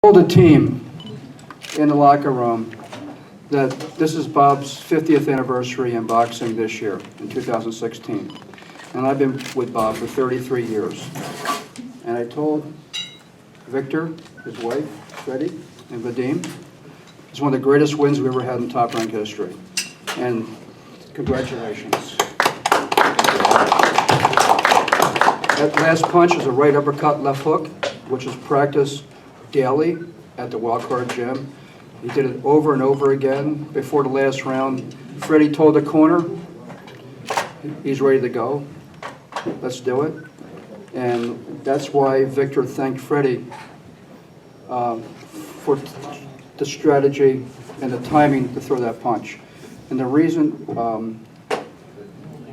Told the team in the locker room that this is Bob's 50th anniversary in boxing this year, in 2016. And I've been with Bob for 33 years. And I told Viktor, his wife, Freddie, and Vadim, it's one of the greatest wins we ever had in Top Rank history. And congratulations. That last punch is a right uppercut, left hook, which is practiced daily at the Wildcard gym. He did it over and over again. Before the last round, Freddie told the corner, he's ready to go. Let's do it. And that's why Viktor thanked Freddie for the strategy and the timing to throw that punch. And the reason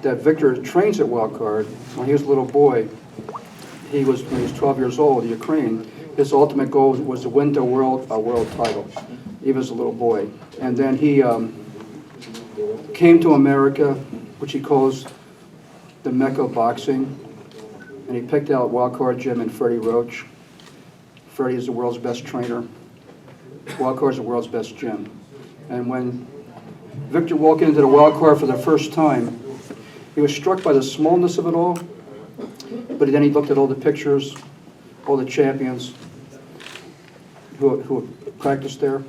that Viktor trains at Wildcard, when he was a little boy, when he was 12 years old in Ukraine, his ultimate goal was to win the world title, even as a little boy. And then he came to America, which he calls the Mecca of boxing, and he picked out Wildcard Gym and Freddie Roach. Freddie is the world's best trainer. Wildcard is the world's best gym. And when Viktor walked into the Wildcard for the first time, he was struck by the smallness of it all, but then he looked at all the pictures, all the champions who practiced there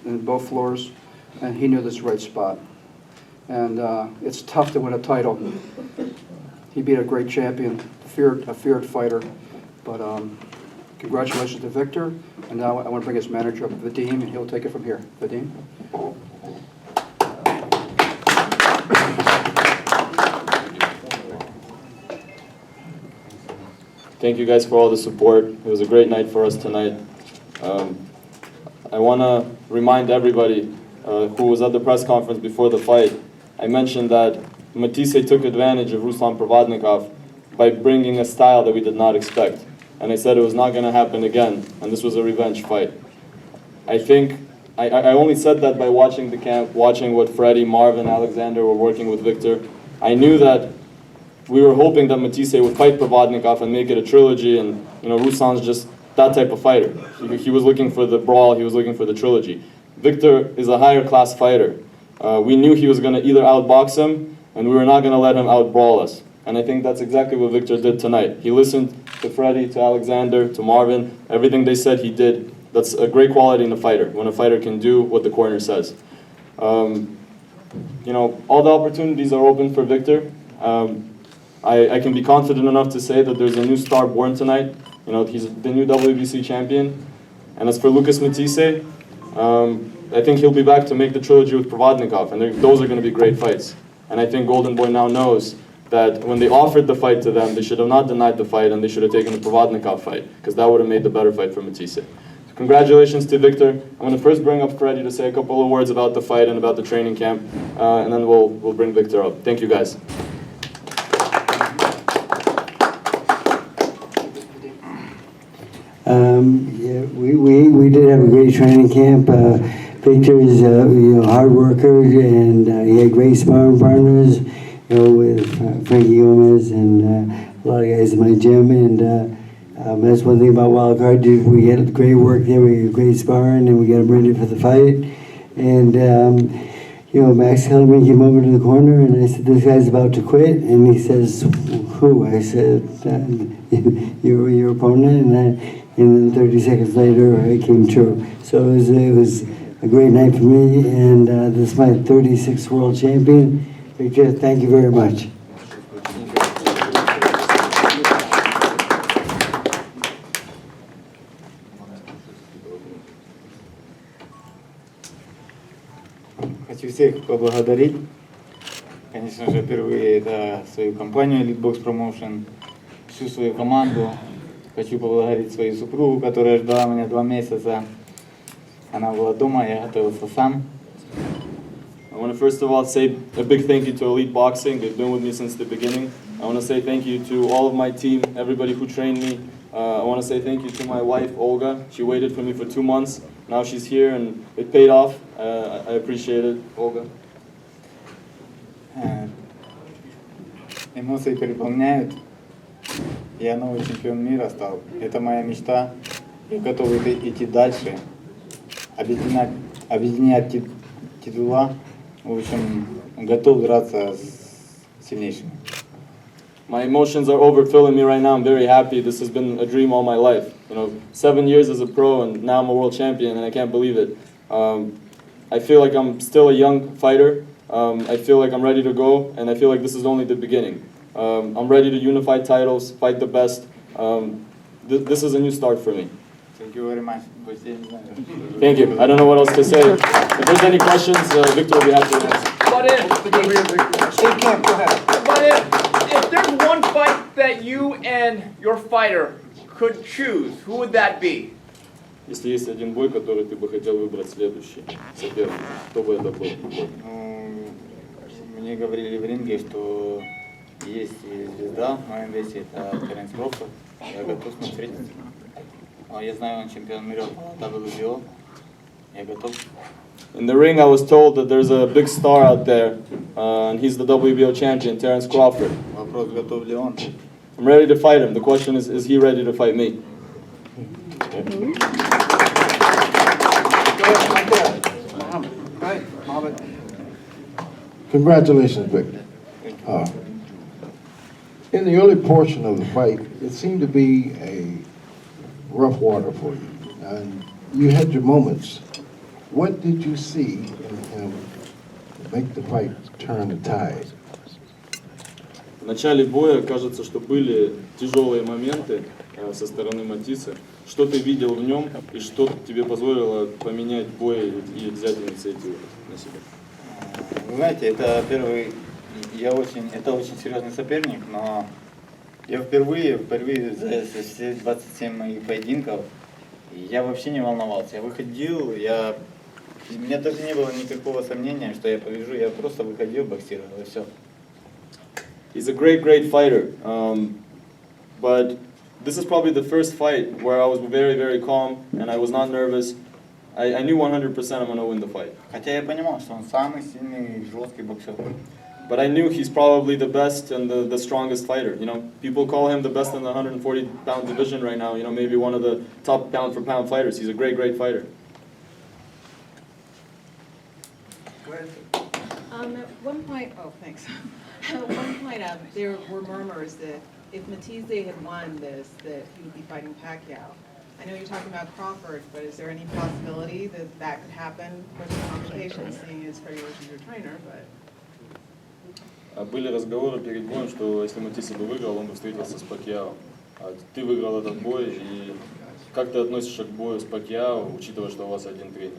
in both floors, and he knew this was the right spot. And it's tough to win a title. He beat a great champion, a feared fighter, but congratulations to Viktor. And now I want to bring his manager up, Vadim, and he'll take it from here. Vadim? Thank you guys for all the support. It was a great night for us tonight. I want to remind everybody who was at the press conference before the fight. I mentioned that Matthysse took advantage of Ruslan Provodnikov by bringing a style that we did not expect. And I said it was not going to happen again, and this was a revenge fight. I think I only said that by watching the camp, watching what Freddie, Marvin, Alexander were working with Viktor. I knew that we were hoping that Matthysse would fight Provodnikov and make it a trilogy, and Ruslan's just that type of fighter. He was looking for the brawl, he was looking for the trilogy. Viktor is a higher class fighter. We knew he was going to either outbox him, and we were not going to let him outbrawl us. And I think that's exactly what Viktor did tonight. He listened to Freddie, to Alexander, to Marvin. Everything they said he did. That's a great quality in a fighter, when a fighter can do what the corner says. All the opportunities are open for Viktor. I can be confident enough to say that there's a new star born tonight. He's the new WBC champion. And as for Lucas Matthysse, I think he'll be back to make the trilogy with Provodnikov, and those are going to be great fights. And I think Golden Boy now knows that when they offered the fight to them, they should have not denied the fight, and they should have taken the Provodnikov fight, because that would have made the better fight for Matthysse. So congratulations to Viktor. I'm going to first bring up Freddie to say a couple of words about the fight and about the training camp, and then we'll bring Viktor up. Thank you, guys. We did have a great training camp. Viktor is a hard worker, and he had great sparring partners, with Frankie Gomez and a lot of guys in my gym. And that's one thing about Wildcard. We had great work there. We had great sparring, and we got him ready for the fight. And Max Kellerman came over to the corner, and I said, "This guy's about to quit." And he says, "Who?" I said, "Your opponent." And then 30 seconds later, it came true. So it was a great night for me, and this is my 36th world champion. Viktor, thank you very much. Хочу всех поблагодарить. Конечно же, впервые это свою компанию Elite Box Promotion, всю свою команду. Хочу поблагодарить свою супругу, которая ждала меня 2 месяца. Она была дома, я готовился сам. I want to first of all say a big thank you to Elite Boxing. They've been with me since the beginning. I want to say thank you to all of my team, everybody who trained me. I want to say thank you to my wife, Olga. She waited for me for 2 months. Now she's here, and it paid off. I appreciate it, Olga. Эмоции переполняют. Я новый чемпион мира стал. Это моя мечта. готовы идти дальше, объединять титула. В общем, готов драться с сильнейшими. My emotions are overfilling me right now. I'm very happy. This has been a dream all my life. 7 years as a pro, and now I'm a world champion, and I can't believe it. I feel like I'm still a young fighter. I feel like I'm ready to go, and I feel like this is only the beginning. I'm ready to unify titles, fight the best. This is a new start for me. Thank you very much. Thank you. I don't know what else to say. If there's any questions, Victor will be happy to answer. Steve Camp, go ahead. But if there's one fight that you and your fighter could choose, who would that be? Если есть один бой, который ты бы хотел выбрать следующий соперник, кто бы это был? Мне говорили в ринге, что есть звезда в моем весе, это Теренс Кроуфорд. Я готов смотреть. Я знаю, он чемпион мира по WBO. Я готов. In the ring, I was told that there's a big star out there, and he's the WBO champion, Terence Crawford. Вопрос, готов ли он? I'm ready to fight him. The question is he ready to fight me? Right, Mohammed. Congratulations, Victor. In the early portion of the fight, it seemed to be a rough water for you, and you had your moments. What did you see in him make the fight turn the tide? В начале боя кажется, что были тяжелые моменты со стороны Маттhysse. Что ты видел в нем и что тебе позволило поменять бой и взять инициативу на себя? Вы знаете, это очень серьезный соперник, но я впервые за все 27 моих поединков, я вообще не волновался. Я выходил, у меня даже не было никакого сомнения, что я побежу, я просто выходил, боксировал, и все. He's a great fighter, but this is probably the first fight where I was very calm and I was not nervous. I knew 100% I'm going to win the fight. Хотя я понимал, что он самый сильный, жесткий боксер. But I knew he's probably the best and the strongest fighter. People call him the best in the 140-pound division right now. Maybe one of the top pound-for-pound fighters. He's a great fighter. Go ahead. At one point, thanks. At one point, there were murmurs that if Matthysse had won this, that he would be fighting Pacquiao. I know you're talking about Crawford, but is there any possibility that that could happen with the complications, seeing as Freddie was your trainer? Были разговоры перед боем, что если Маттhysse бы выиграл, он бы встретился с Пакьяо. Ты выиграл этот бой, и как ты относишься к бою с Пакьяо, учитывая, что у вас один тренер?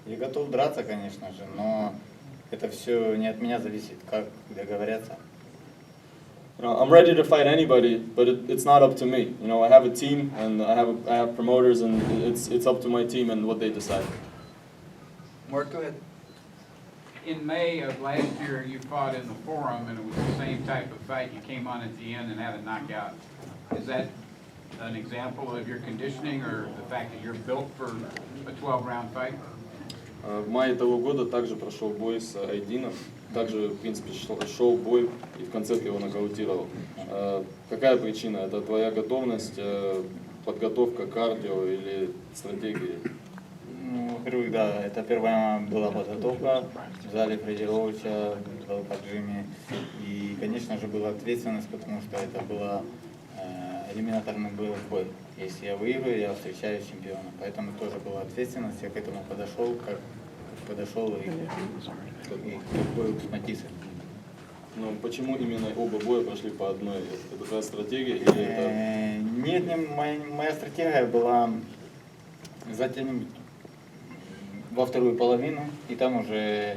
Я готов драться, конечно же, но это все не от меня зависит, как договорятся. I'm ready to fight anybody, but it's not up to me. I have a team and I have promoters, and it's up to my team and what they decide. Mark, go ahead. In May of last year, you fought in the Forum, and it was the same type of fight. You came on at the end and had a knockout. Is that an example of your conditioning or the fact that you're built for a 12-round fight? В мае того года также прошел бой с Айдином. Также, в принципе, шел бой, и в конце ты его нокаутировал. Какая причина? Это твоя готовность, подготовка, кардио или стратегия? Во-первых, да, это первая была подготовка в зале Фредеровича, в Джиме. И, конечно же, была ответственность, потому что это был элиминаторный бой. Если я выиграю, я встречаюсь с чемпионом. Поэтому тоже была ответственность, я к этому подошел, как подошел и к бою с Маттhysse. Но почему именно оба боя прошли по одной? Это твоя стратегия или это... Нет, моя стратегия была затянуть во вторую половину и там уже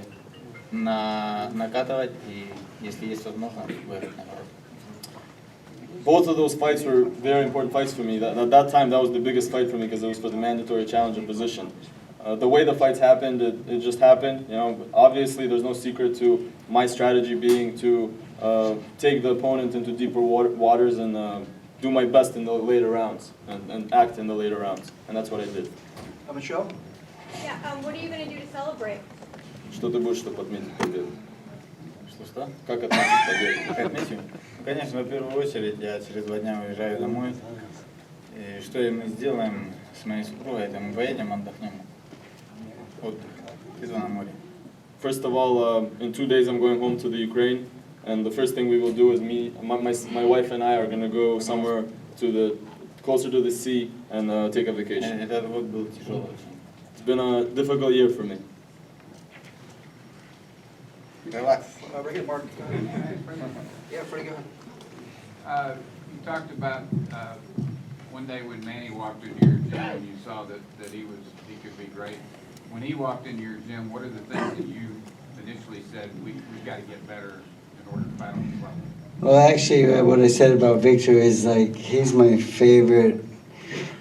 накатывать и, если есть возможность, выиграть. Both of those fights were very important fights for me. At that time, that was the biggest fight for me because it was for the mandatory challenger position. The way the fights happened, it just happened. Obviously, there's no secret to my strategy being to take the opponent into deeper waters and do my best in the later rounds and act in the later rounds. And that's what I did. Michelle? Yeah, what are you going to do to celebrate? Что ты будешь, чтобы отметить победу? Что? Как отметить победу? Как отметим? Конечно, в первую очередь я через 2 дня уезжаю домой. И что мы сделаем с моей супругой, это мы поедем, отдохнем. Отдых. Пицца на море. First of all, in 2 days I'm going home to the Ukraine, and the first thing we will do is my wife and I are going to go somewhere closer to the sea and take a vacation. Этот год был тяжелый очень. It's been a difficult year for me. Релакс. Right here, Mark. Yeah, Freddie, go ahead. You talked about one day when Manny walked into your gym and you saw that he could be great. When he walked into your gym, what are the things that you initially said we've got to get better in order to fight on this level? Well, actually, what I said about Viktor is like he's my favorite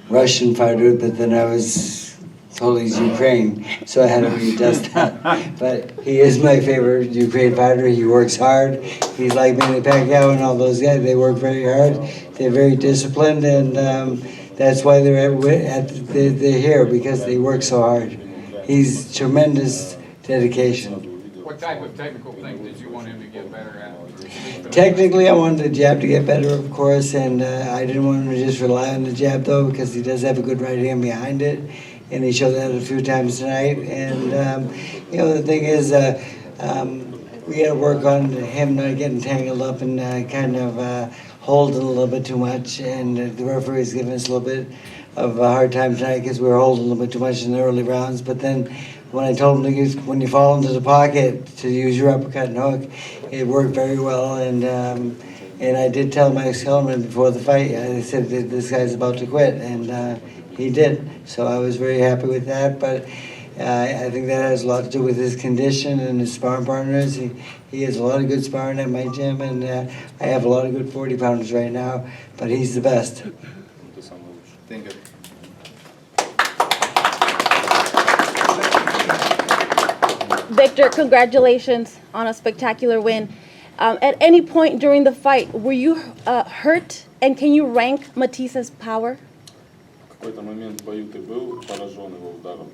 Russian fighter, but then I was told he's Ukraine, so I had to readjust that. But he is my favorite Ukraine fighter. He works hard. He's like Manny Pacquiao and all those guys. They work very hard. They're very disciplined, and that's why they're here, because they work so hard. He's tremendous dedication. What type of technical things did you want him to get better at? Technically, I wanted the jab to get better, of course, and I didn't want him to just rely on the jab, though, because he does have a good right hand behind it, and he showed that a few times tonight. And, the thing is, we got to work on him not getting tangled up and kind of holding a little bit too much, and the referee's giving us a little bit of a hard time tonight because we were holding a little bit too much in the early rounds. But then when I told him to use, when you fall into the pocket, to use your uppercut and hook, it worked very well. And I did tell my ex-helmet before the fight, I said that this guy's about to quit, and he did. So I was very happy with that. But I think that has a lot to do with his condition and his sparring partners. He has a lot of good sparring at my gym, and I have a lot of good 40-pounders right now, but he's the best. Thank you. Viktor, congratulations on a spectacular win. At any point during the fight, were you hurt, and can you rank Matthisse's power? В какой-то момент в бою ты был поражен его ударом,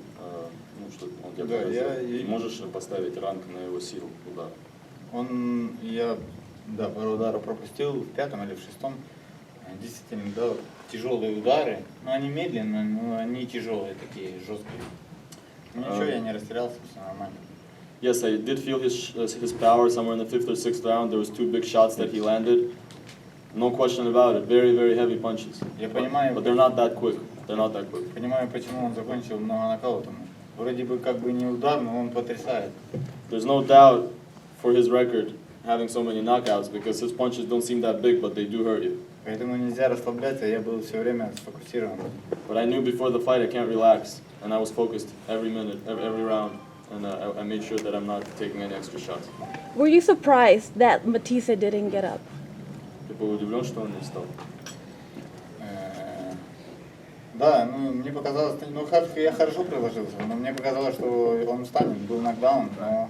что он тебя поразил. И можешь поставить ранг на его силу удара? Я пару ударов пропустил в 5-м или в 6-м. Действительно дал тяжелые удары, но они медленные, но они тяжелые такие, жесткие. Ничего, я не растерялся, все нормально. Yes, I did feel his power somewhere in the 5th or 6th round. There was 2 big shots that he landed. No question about it. Very, very heavy punches. Я понимаю, but they're not that quick. They're not that quick. Понимаю, почему он закончил много нокаутом. Вроде бы как бы не удар, но он потрясает. There's no doubt for his record having so many knockouts because his punches don't seem that big, but they do hurt you. Поэтому нельзя расслабляться, я был все время сфокусирован. But I knew before the fight I can't relax, and I was focused every minute, every round, and I made sure that I'm not taking any extra shots. Were you surprised that Matthysse didn't get up? Ты был удивлен, что он не встал? Да, мне показалось, я хорошо приложился, но мне показалось, что он встанет, был нокдаун, но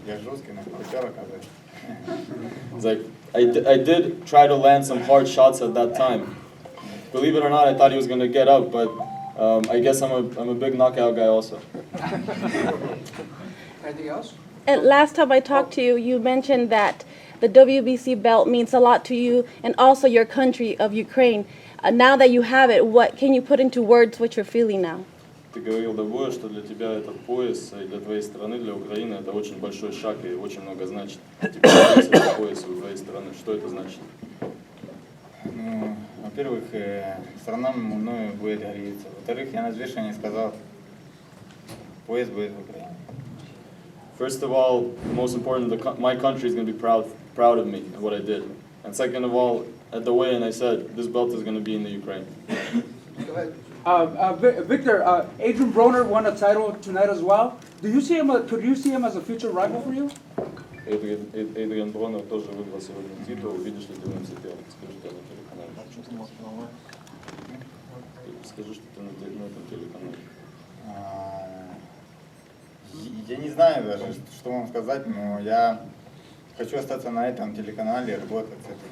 я жесткий нокаутер, оказывается. It's like, I did try to land some hard shots at that time. Believe it or not, I thought he was going to get up, but I guess I'm a big knockout guy also. Anything else? And last time I talked to you, you mentioned that the WBC belt means a lot to you and also your country of Ukraine. Now that you have it, what can you put into words what you're feeling now? Ты говорил до боя, что для тебя этот пояс и для твоей страны, для Украины, это очень большой шаг и очень много значит. Теперь этот пояс у твоей страны. Что это значит? Во-первых, страна мною будет гордиться. Во-вторых, я на взвешивании сказал, пояс будет в Украине. First of all, most important, my country is going to be proud of me and what I did. And second of all, at the weigh-in, I said this belt is going to be in the Ukraine. Go ahead. Viktor, Adrian Broner won a title tonight as well. Could you see him as a future rival for you? Эдриан Бронер тоже выиграл сегодня титул. Видишь ли ты в нем соперника? Скажи, ты на телеканале. Скажи, что ты на этом телеканале. Я не знаю даже, что вам сказать, но я хочу остаться на этом телеканале и работать с этим.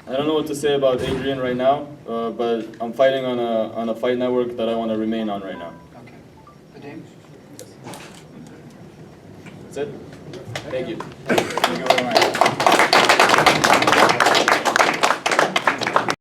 I don't know what to say about Adrian right now, but I'm fighting on a fight network that I want to remain on right now. Okay. Vadim? That's it. Thank you. Thank you very much.